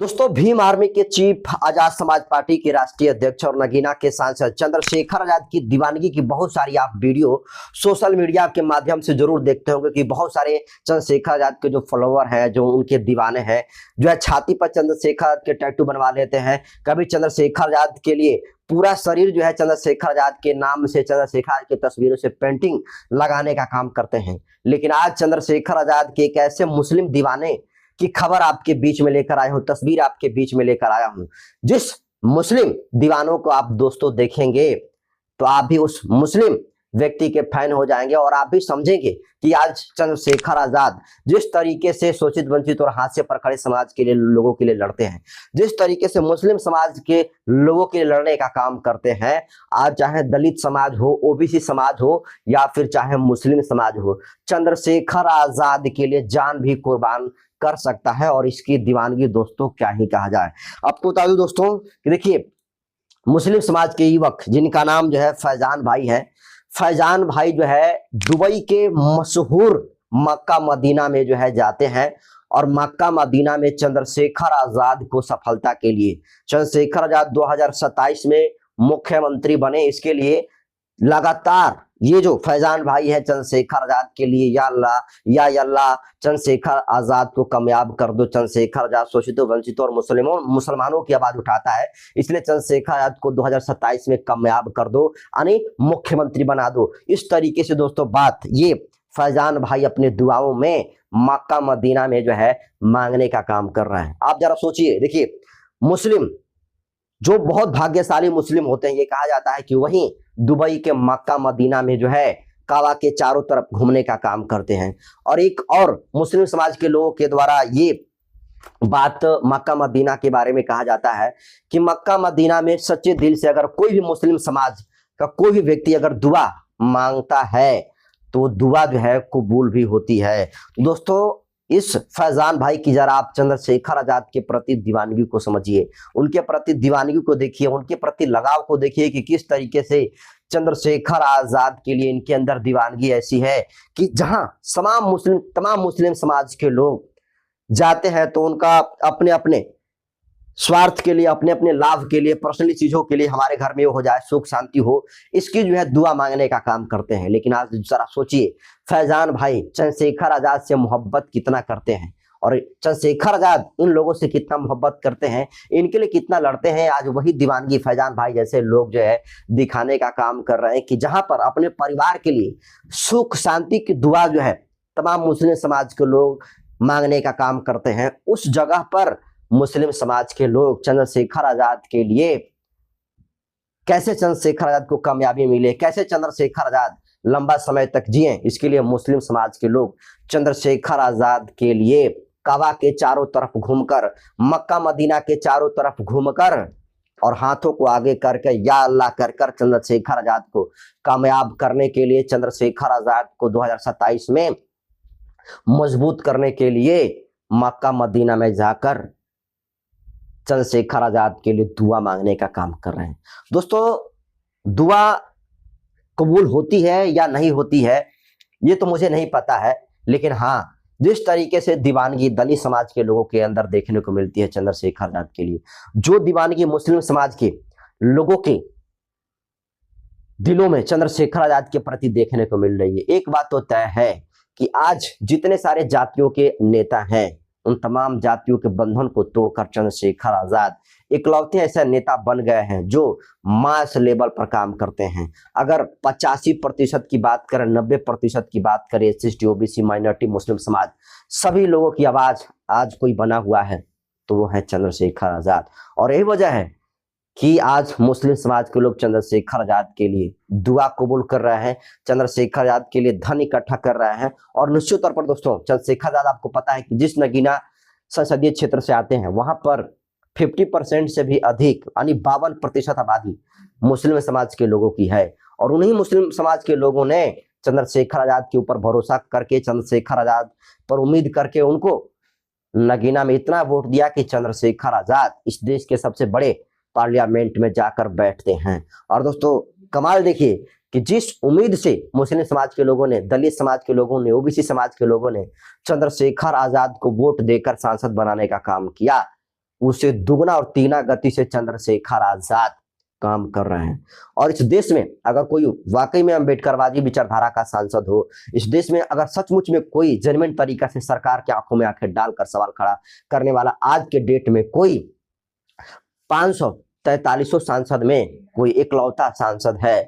दोस्तों, भीम आर्मी के chief, Azad Samaj party के राष्ट्रीय अध्यक्ष और नगीना के सांसद चंद्रशेखर आजाद की दीवानगी की बहुत सारी आप वीडियो सोशल मीडिया के माध्यम से जरूर देखते होंगे कि बहुत सारे चंद्रशेखर आजाद के जो फॉलोअर हैं, जो उनके दीवाने हैं, जो है छाती पर चंद्रशेखर आजाद के टैटू बनवा लेते हैं। कभी चंद्रशेखर आजाद के लिए पूरा शरीर जो है चंद्रशेखर आजाद के नाम से, चंद्रशेखर आजाद की तस्वीरों से पेंटिंग लगाने का काम करते हैं। लेकिन आज चंद्रशेखर आजाद के एक ऐसे मुस्लिम दीवाने की खबर आपके बीच में लेकर आया हूं, तस्वीर आपके बीच में लेकर आया हूं। जिस मुस्लिम दीवानों को आप दोस्तों देखेंगे तो आप भी उस मुस्लिम व्यक्ति के फैन हो जाएंगे और आप भी समझेंगे कि आज चंद्रशेखर आजाद जिस तरीके से शोषित वंचित और हाशिए पर खड़े समाज के लिए, लोगों के लिए लड़ते हैं, जिस तरीके से मुस्लिम समाज के लोगों के लिए लड़ने का काम करते हैं, आज चाहे दलित समाज हो, ओबीसी समाज हो या फिर चाहे मुस्लिम समाज हो, चंद्रशेखर आजाद के लिए जान भी कुर्बान कर सकता है। और इसकी दीवानगी दोस्तों क्या ही कहा जाए। आपको बता दूं दोस्तों कि देखिए, मुस्लिम समाज के युवक जिनका नाम जो है फैजान भाई है, फैजान भाई जो है दुबई के मशहूर मक्का मदीना में जो है जाते हैं और मक्का मदीना में चंद्रशेखर आजाद को सफलता के लिए, चंद्रशेखर आजाद 2027 में मुख्यमंत्री बने, इसके लिए लगातार ये जो फैजान भाई है चंद्रशेखर आजाद के लिए या अल्लाह चंद्रशेखर आजाद को कामयाब कर दो, चंद्रशेखर आजाद शोषितों वंचितों और मुसलमानों की आवाज उठाता है, इसलिए चंद्रशेखर आजाद को 2027 में कामयाब कर दो, यानी मुख्यमंत्री बना दो। इस तरीके से दोस्तों बात ये फैजान भाई अपने दुआओं में मक्का मदीना में जो है मांगने का काम कर रहे हैं। आप जरा सोचिए, देखिए मुस्लिम जो बहुत भाग्यशाली मुस्लिम होते हैं, ये कहा जाता है कि वहीं दुबई के मक्का मदीना में जो है काबा के चारों तरफ घूमने का काम करते हैं। और एक और मुस्लिम समाज के लोगों के द्वारा ये बात मक्का मदीना के बारे में कहा जाता है कि मक्का मदीना में सच्चे दिल से अगर कोई भी मुस्लिम समाज का कोई भी व्यक्ति अगर दुआ मांगता है तो दुआ जो है कबूल भी होती है। दोस्तों, इस फैजान भाई की जरा आप चंद्रशेखर आजाद के प्रति दीवानगी को समझिए, उनके प्रति दीवानगी को देखिए, उनके प्रति लगाव को देखिए कि किस तरीके से चंद्रशेखर आजाद के लिए इनके अंदर दीवानगी ऐसी है कि जहां तमाम मुस्लिम समाज के लोग जाते हैं तो उनका अपने अपने स्वार्थ के लिए, अपने अपने लाभ के लिए, पर्सनली चीजों के लिए, हमारे घर में हो जाए, सुख शांति हो, इसकी जो है दुआ मांगने का काम करते हैं। लेकिन आज जरा सोचिए, फैजान भाई चंद्रशेखर आजाद से मोहब्बत कितना करते हैं और चंद्रशेखर आजाद इन लोगों से कितना मोहब्बत करते हैं, इनके लिए कितना लड़ते हैं। आज वही दीवानगी फैजान भाई जैसे लोग जो है दिखाने का काम कर रहे हैं कि जहां पर अपने परिवार के लिए सुख शांति की दुआ जो है तमाम मुस्लिम समाज के लोग मांगने का काम करते हैं, उस जगह पर मुस्लिम समाज के लोग चंद्रशेखर आजाद के लिए, कैसे चंद्रशेखर आजाद को कामयाबी मिले, कैसे चंद्रशेखर आजाद लंबा समय तक जिए, इसके लिए मुस्लिम समाज के लोग चंद्रशेखर आजाद के लिए काबा के चारों तरफ घूमकर, मक्का मदीना के चारों तरफ घूमकर और हाथों को आगे करके या अल्लाह कर चंद्रशेखर आजाद को कामयाब करने के लिए, चंद्रशेखर आजाद को 2027 में मजबूत करने के लिए मक्का मदीना में जाकर चंद्रशेखर आजाद के लिए दुआ मांगने का काम कर रहे हैं। दोस्तों, दुआ कबूल होती है या नहीं होती है ये तो मुझे नहीं पता है, लेकिन हाँ, जिस तरीके से दीवानगी दलित समाज के लोगों के अंदर देखने को मिलती है चंद्रशेखर आजाद के लिए, जो दीवानगी मुस्लिम समाज के लोगों के दिलों में चंद्रशेखर आजाद के प्रति देखने को मिल रही है, एक बात तो तय है कि आज जितने सारे जातियों के नेता हैं, उन तमाम जातियों के बंधन को तोड़कर चंद्रशेखर आजाद इकलौते ऐसे नेता बन गए हैं जो मास लेवल पर काम करते हैं। अगर 85% की बात करें, 90% की बात करें, एससी ओबीसी माइनॉरिटी मुस्लिम समाज, सभी लोगों की आवाज आज कोई बना हुआ है तो वो है चंद्रशेखर आजाद। और यही वजह है कि आज मुस्लिम समाज के लोग चंद्रशेखर आजाद के लिए दुआ कबूल कर रहे हैं, चंद्रशेखर आजाद के लिए धन इकट्ठा कर रहे हैं। और निश्चित तौर पर दोस्तों, चंद्रशेखर आजाद, आपको पता है कि जिस नगीना संसदीय क्षेत्र से आते हैं वहां पर 50% से भी अधिक यानी 52% आबादी मुस्लिम समाज के लोगों की है। और उन्हीं मुस्लिम समाज के लोगों ने चंद्रशेखर आजाद के ऊपर भरोसा करके, चंद्रशेखर आजाद पर उम्मीद करके उनको नगीना में इतना वोट दिया कि चंद्रशेखर आजाद इस देश के सबसे बड़े पार्लियामेंट में जाकर बैठते हैं। और दोस्तों, कमाल देखिए कि जिस उम्मीद से मुस्लिम समाज के लोगों ने, दलित समाज के लोगों ने, ओबीसी समाज के लोगों ने चंद्रशेखर आजाद को वोट देकर सांसद बनाने का काम किया, उससे दुगना और तीगुना गति से चंद्रशेखर आजाद काम कर रहे हैं। और इस देश में अगर कोई वाकई में अम्बेडकरवादी विचारधारा का सांसद हो, इस देश में अगर सचमुच में कोई जेन्युइन तरीका से सरकार की आंखों में आंखें डालकर सवाल खड़ा करने वाला आज के डेट में कोई 543 सांसद में कोई इकलौता सांसद है,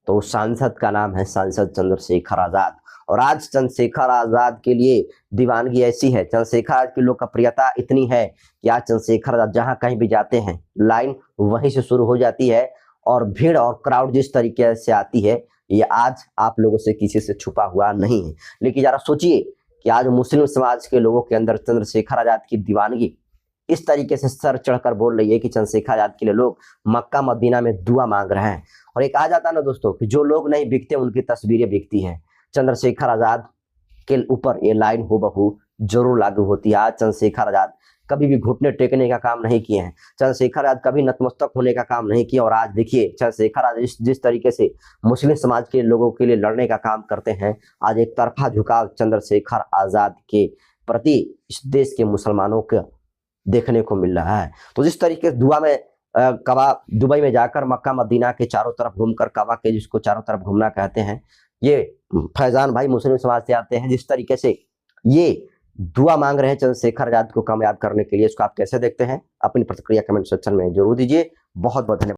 तो उस सांसद का नाम है सांसद चंद्रशेखर आजाद। और आज चंद्रशेखर आजाद के लिए दीवानगी ऐसी है, चंद्रशेखर आजाद की लोकप्रियता इतनी है कि आज चंद्रशेखर आजाद जहां कहीं भी जाते हैं लाइन वहीं से शुरू हो जाती है, और भीड़ और क्राउड जिस तरीके से आती है ये आज आप लोगों से किसी से छुपा हुआ नहीं है। लेकिन जरा सोचिए कि आज मुस्लिम समाज के लोगों के अंदर चंद्रशेखर आजाद की दीवानगी इस तरीके से सर चढ़कर बोल रही है कि चंद्रशेखर आजाद के लिए लोग मक्का मदीना में दुआ मांग रहे हैं। और एक आ जाता ना दोस्तों कि जो लोग नहीं बिकते उनकी तस्वीरें बिकती हैं, चंद्रशेखर आजाद के ऊपर ये लाइन हूबहू जरूर लागू होती है। आज चंद्रशेखर आजाद कभी भी घुटने टेकने का काम नहीं किए हैं, चंद्रशेखर आजाद कभी नतमस्तक होने का काम नहीं किया। और आज देखिए चंद्रशेखर आजाद जिस तरीके से मुस्लिम समाज के लोगों के लिए लड़ने का काम करते हैं, आज एक तरफा झुकाव चंद्रशेखर आजाद के प्रति इस देश के मुसलमानों का देखने को मिल रहा है। तो जिस तरीके से दुआ में कबा दुबई में जाकर मक्का मदीना के चारों तरफ घूमकर कबा के जिसको चारों तरफ घूमना कहते हैं, ये फैजान भाई मुस्लिम समाज से आते हैं, जिस तरीके से ये दुआ मांग रहे हैं चंद्रशेखर आजाद को कामयाब करने के लिए, इसको आप कैसे देखते हैं? अपनी प्रतिक्रिया कमेंट सेक्शन में जरूर दीजिए। बहुत बहुत धन्यवाद।